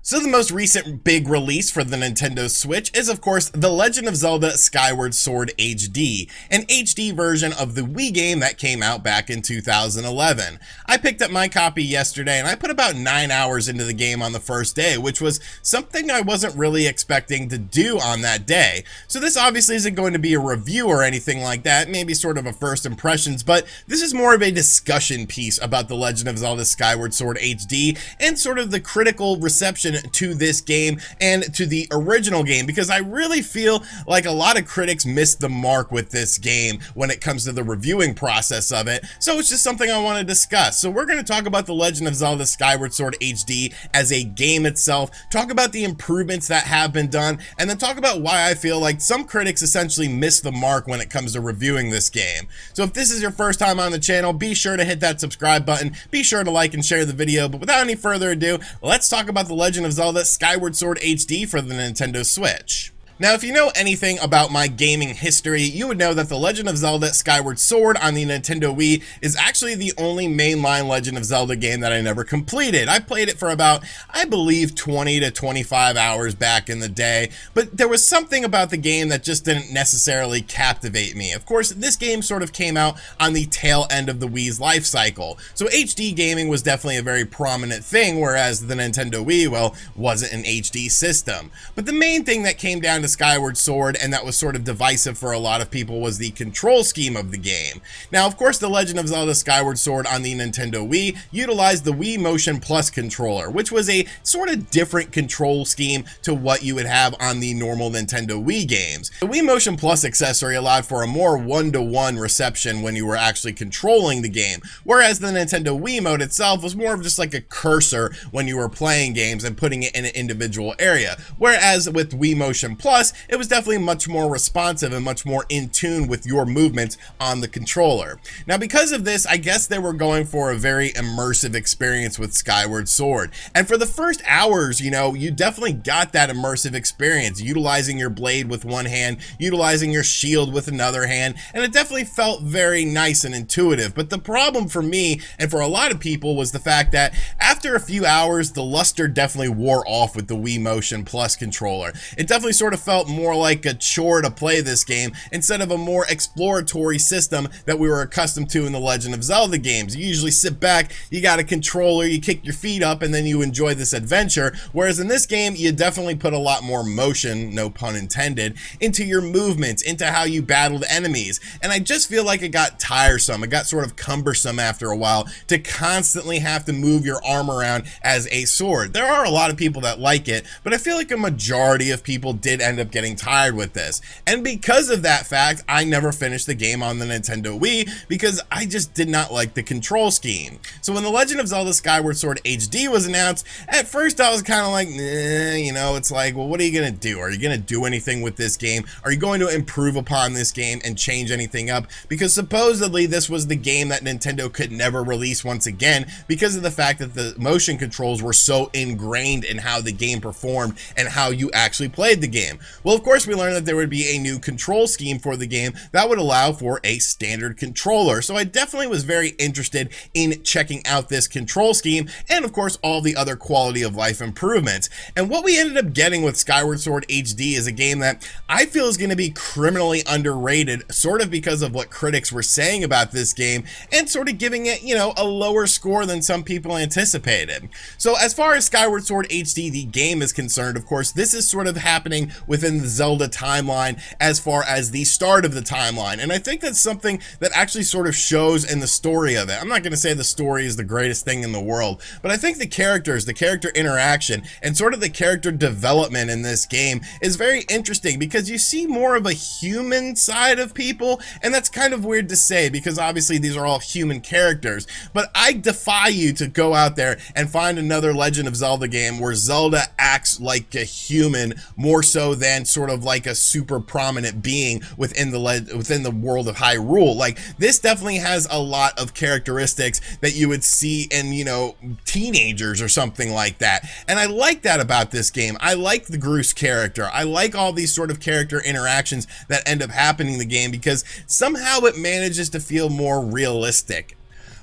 So the most recent big release for the Nintendo Switch is of course The Legend of Zelda Skyward Sword HD, an HD version of the Wii game that came out back in 2011. I picked up my copy yesterday and I put about 9 hours into the game on the first day, which was something I wasn't really expecting to do on that day. So this obviously isn't going to be a review or anything like that, maybe sort of a first impressions, but this is more of a discussion piece about The Legend of Zelda Skyward Sword HD and sort of the critical reception to this game and to the original game, because I really feel like a lot of critics missed the mark with this game when it comes to the reviewing process of it. So it's just something I want to discuss. So we're going to talk about The Legend of Zelda Skyward Sword HD as a game itself, talk about the improvements that have been done, and then talk about why I feel like some critics essentially missed the mark when it comes to reviewing this game. So if this is your first time on the channel, be sure to hit that subscribe button, be sure to like and share the video, but without any further ado, let's talk about The Legend of Zelda Skyward Sword HD for the Nintendo Switch. Now, if you know anything about my gaming history, you would know that The Legend of Zelda Skyward Sword on the Nintendo Wii is actually the only mainline Legend of Zelda game that I never completed. I played it for about, I believe, 20 to 25 hours back in the day, but there was something about the game that just didn't necessarily captivate me. Of course, this game sort of came out on the tail end of the Wii's life cycle, so HD gaming was definitely a very prominent thing, whereas the Nintendo Wii, well, wasn't an HD system. But the main thing that came down to Skyward Sword, and that was sort of divisive for a lot of people, was the control scheme of the game. Now, of course, The Legend of Zelda Skyward Sword on the Nintendo Wii utilized the Wii Motion Plus controller, which was a sort of different control scheme to what you would have on the normal Nintendo Wii games. The Wii Motion Plus accessory allowed for a more one-to-one reception when you were actually controlling the game, whereas the Nintendo Wii mode itself was more of just like a cursor when you were playing games and putting it in an individual area, whereas with Wii Motion Plus, it was definitely much more responsive and much more in tune with your movements on the controller. Now, because of this, I guess they were going for a very immersive experience with Skyward Sword. And for the first hours, you know, you definitely got that immersive experience, utilizing your blade with one hand, utilizing your shield with another hand, and it definitely felt very nice and intuitive. But the problem for me, and for a lot of people, was the fact that after a few hours, the luster definitely wore off with the Wii Motion Plus controller. It definitely sort of felt more like a chore to play this game instead of a more exploratory system that we were accustomed to in the Legend of Zelda games. You usually sit back, you got a controller, you kick your feet up, and then you enjoy this adventure, whereas in this game you definitely put a lot more motion, no pun intended, into your movements, into how you battled enemies. And I just feel like it got tiresome, it got sort of cumbersome after a while to constantly have to move your arm around as a sword. There are a lot of people that like it, but I feel like a majority of people did end up getting tired with this. And because of that fact, I never finished the game on the Nintendo Wii because I just did not like the control scheme. So when The Legend of Zelda Skyward Sword HD was announced, at first I was kind of like, you know, it's like, well, what are you gonna do? Are you gonna do anything with this game? Are you going to improve upon this game and change anything up? Because supposedly this was the game that Nintendo could never release once again because of the fact that the motion controls were so ingrained in how the game performed and how you actually played the game. Well, of course, we learned that there would be a new control scheme for the game that would allow for a standard controller. So I definitely was very interested in checking out this control scheme and, of course, all the other quality of life improvements. And what we ended up getting with Skyward Sword HD is a game that I feel is going to be criminally underrated, sort of because of what critics were saying about this game and sort of giving it, you know, a lower score than some people anticipated. So as far as Skyward Sword HD, the game, is concerned, of course, this is sort of happening within the Zelda timeline as far as the start of the timeline, and I think that's something that actually sort of shows in the story of it. I'm not going to say the story is the greatest thing in the world, but I think the characters, the character interaction, and sort of the character development in this game is very interesting because you see more of a human side of people, and that's kind of weird to say because obviously these are all human characters, but I defy you to go out there and find another Legend of Zelda game where Zelda acts like a human more so than sort of like a super prominent being within the world of Hyrule. Like, this definitely has a lot of characteristics that you would see in, you know, teenagers or something like that. And I like that about this game. I like the Groose character. I like all these sort of character interactions that end up happening in the game because somehow it manages to feel more realistic.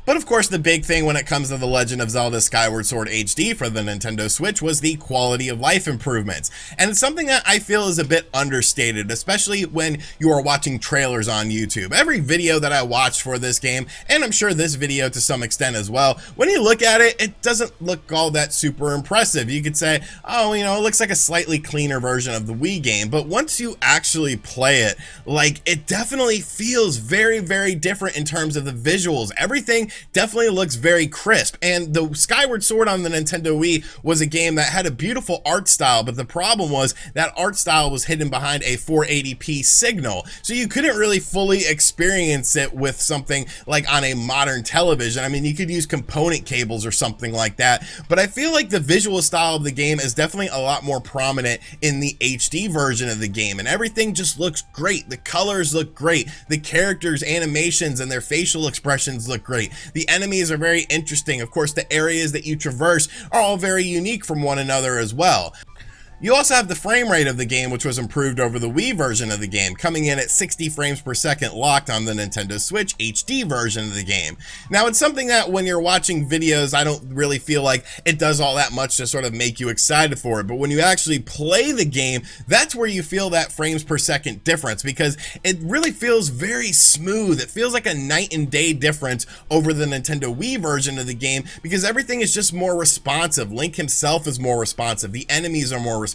But of course, the big thing when it comes to The Legend of Zelda Skyward Sword HD for the Nintendo Switch was the quality of life improvements. And it's something that I feel is a bit understated, especially when you are watching trailers on YouTube. Every video that I watched for this game, and I'm sure this video to some extent as well, when you look at it, it doesn't look all that super impressive. You could say, oh, you know, it looks like a slightly cleaner version of the Wii game, but once you actually play it, like, it definitely feels very, very different in terms of the visuals. Everything definitely looks very crisp, and the Skyward Sword on the Nintendo Wii was a game that had a beautiful art style, but the problem was that art style was hidden behind a 480p signal, so you couldn't really fully experience it with something like on a modern television. I mean, you could use component cables or something like that, but I feel like the visual style of the game is definitely a lot more prominent in the HD version of the game, and everything just looks great. The colors look great, the characters, animations, and their facial expressions look great. The enemies are very interesting. Of course, the areas that you traverse are all very unique from one another as well. You also have the frame rate of the game, which was improved over the Wii version of the game, coming in at 60 frames per second locked on the Nintendo Switch HD version of the game. Now, it's something that when you're watching videos, I don't really feel like it does all that much to sort of make you excited for it, but when you actually play the game, that's where you feel that frames per second difference, because it really feels very smooth. It feels like a night and day difference over the Nintendo Wii version of the game, because everything is just more responsive. Link himself is more responsive, the enemies are more responsive,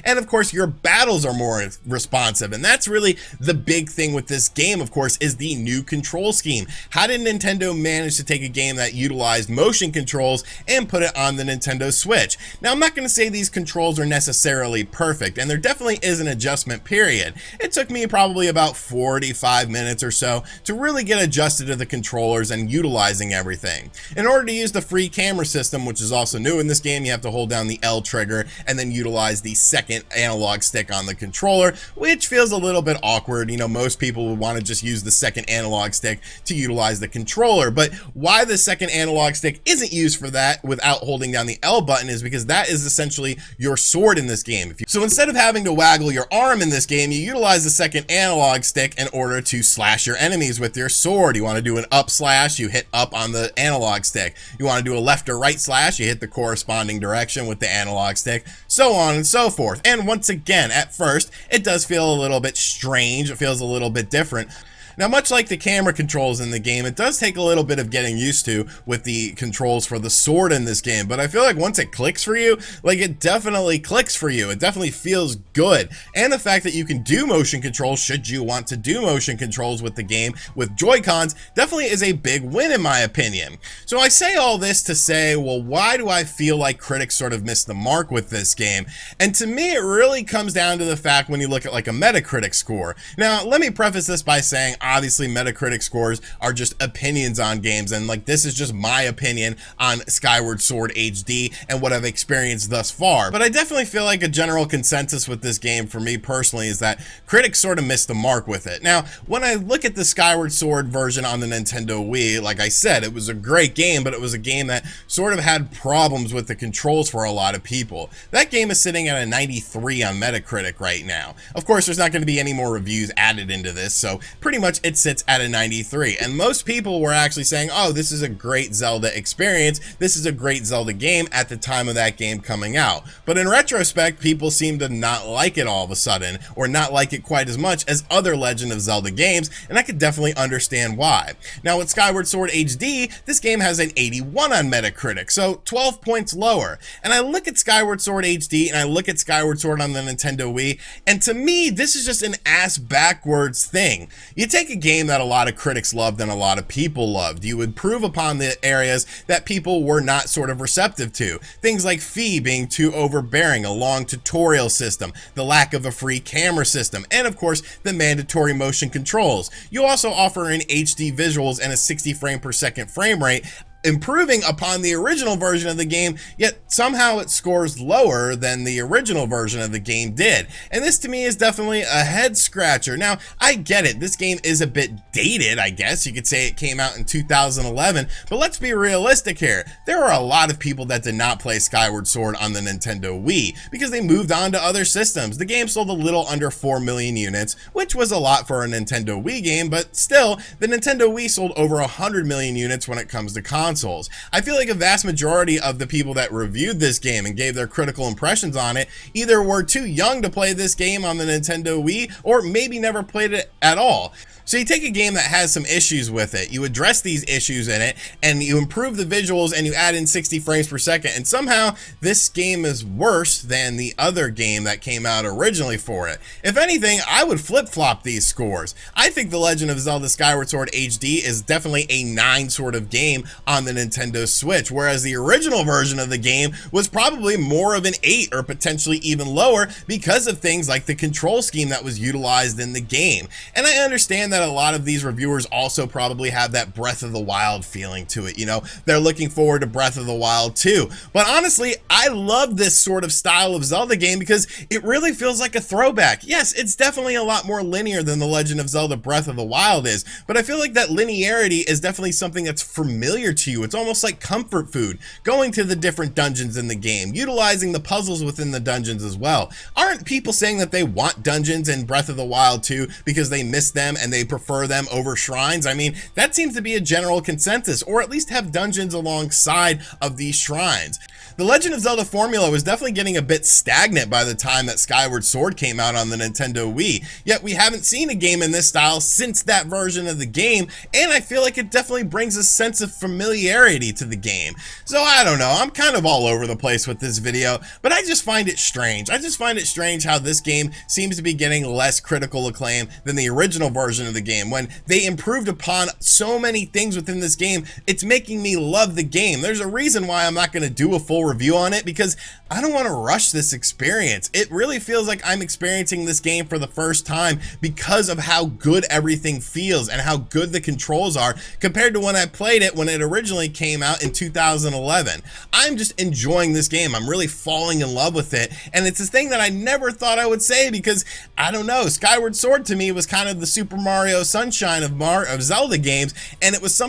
and of course your battles are more responsive, and that's really the big thing with this game, of course, is the new control scheme. How did Nintendo manage to take a game that utilized motion controls and put it on the Nintendo Switch? Now, I'm not going to say these controls are necessarily perfect, and there definitely is an adjustment period. It took me probably about 45 minutes or so to really get adjusted to the controllers and utilizing everything. In order to use the free camera system, which is also new in this game, you have to hold down the L trigger and then utilize the second analog stick on the controller, which feels a little bit awkward. You know, most people would want to just use the second analog stick to utilize the controller, but why the second analog stick isn't used for that without holding down the L button is because that is essentially your sword in this game. So instead of having to waggle your arm in this game, you utilize the second analog stick in order to slash your enemies with your sword. You want to do an up slash, you hit up on the analog stick. You want to do a left or right slash, you hit the corresponding direction with the analog stick, so on and so forth. And once again, at first, it does feel a little bit strange. It feels a little bit different. Now, much like the camera controls in the game, it does take a little bit of getting used to with the controls for the sword in this game, but I feel like once it clicks for you, like, it definitely clicks for you. It definitely feels good. And the fact that you can do motion controls, should you want to do motion controls with the game with Joy-Cons, definitely is a big win in my opinion. So I say all this to say, well, why do I feel like critics sort of missed the mark with this game? And to me, it really comes down to the fact when you look at like a Metacritic score. Now, let me preface this by saying, obviously Metacritic scores are just opinions on games, and like, this is just my opinion on Skyward Sword HD and what I've experienced thus far. But I definitely feel like a general consensus with this game for me personally is that critics sort of missed the mark with it. Now, when I look at the Skyward Sword version on the Nintendo Wii, like I said, it was a great game, but it was a game that sort of had problems with the controls for a lot of people. That game is sitting at a 93 on Metacritic right now. Of course, there's not going to be any more reviews added into this, so pretty much it sits at a 93, and most people were actually saying, oh, this is a great Zelda experience, this is a great Zelda game at the time of that game coming out. But in retrospect, people seem to not like it all of a sudden, or not like it quite as much as other Legend of Zelda games, and I could definitely understand why. Now, with Skyward Sword HD, this game has an 81 on Metacritic, so 12 points lower. And I look at Skyward Sword HD and I look at Skyward Sword on the Nintendo Wii, and to me, this is just an ass backwards thing. You take a game that a lot of critics loved and a lot of people loved. You improve upon the areas that people were not sort of receptive to. Things like Fee being too overbearing, a long tutorial system, the lack of a free camera system, and of course, the mandatory motion controls. You also offer in HD visuals and a 60 frame per second frame rate, improving upon the original version of the game, yet somehow it scores lower than the original version of the game did. And this to me is definitely a head scratcher. Now, I get it, this game is a bit dated, I guess. You could say it came out in 2011, but let's be realistic here. There are a lot of people that did not play Skyward Sword on the Nintendo Wii because they moved on to other systems. The game sold a little under 4 million units, which was a lot for a Nintendo Wii game, but still, the Nintendo Wii sold over 100 million units when it comes to consoles. I feel like a vast majority of the people that reviewed this game and gave their critical impressions on it either were too young to play this game on the Nintendo Wii or maybe never played it at all. So you take a game that has some issues with it, you address these issues in it, and you improve the visuals and you add in 60 frames per second, and somehow this game is worse than the other game that came out originally for it. If anything, I would flip-flop these scores. I think The Legend of Zelda Skyward Sword HD is definitely a 9 sort of game on the Nintendo Switch, whereas the original version of the game was probably more of an 8 or potentially even lower because of things like the control scheme that was utilized in the game. And I understand that a lot of these reviewers also probably have that Breath of the Wild feeling to it. You know, they're looking forward to Breath of the Wild too. But honestly, I love this sort of style of Zelda game because it really feels like a throwback. Yes, it's definitely a lot more linear than The Legend of Zelda Breath of the Wild is, but I feel like that linearity is definitely something that's familiar to you. It's almost like comfort food, going to the different dungeons in the game, utilizing the puzzles within the dungeons as well. Aren't people saying that they want dungeons in Breath of the Wild too because they miss them and they prefer them over shrines? I mean, that seems to be a general consensus, or at least have dungeons alongside of these shrines. The Legend of Zelda formula was definitely getting a bit stagnant by the time that Skyward Sword came out on the Nintendo Wii, yet we haven't seen a game in this style since that version of the game, and I feel like it definitely brings a sense of familiarity to the game. So I don't know, I'm kind of all over the place with this video, but I just find it strange. I just find it strange how this game seems to be getting less critical acclaim than the original version of the game. When they improved upon so many things within this game, it's making me love the game. There's a reason why I'm not going to do a full review on it, because I don't want to rush this experience. It really feels like I'm experiencing this game for the first time because of how good everything feels and how good the controls are compared to when I played it when it originally came out in 2011. I'm just enjoying this game. I'm really falling in love with it, and it's a thing that I never thought I would say because, I don't know, Skyward Sword to me was kind of the Super Mario Sunshine of Zelda games, and it was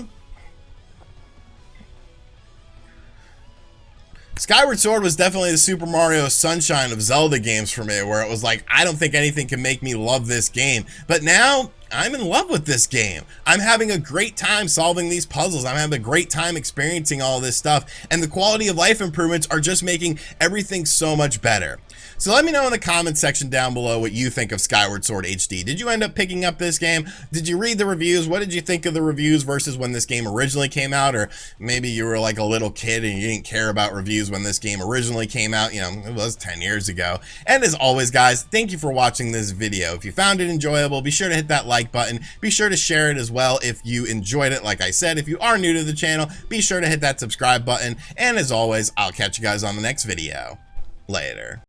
Skyward Sword was definitely the Super Mario Sunshine of Zelda games for me, where it was like, I don't think anything can make me love this game. But now, I'm in love with this game. I'm having a great time solving these puzzles. I'm having a great time experiencing all this stuff, and the quality of life improvements are just making everything so much better. So let me know in the comments section down below what you think of Skyward Sword HD. Did you end up picking up this game? Did you read the reviews? What did you think of the reviews versus when this game originally came out? Or maybe you were like a little kid and you didn't care about reviews when this game originally came out. You know, it was 10 years ago. And as always, guys, thank you for watching this video. If you found it enjoyable, be sure to hit that like button. Be sure to share it as well if you enjoyed it. Like I said, if you are new to the channel, be sure to hit that subscribe button. And as always, I'll catch you guys on the next video. Later.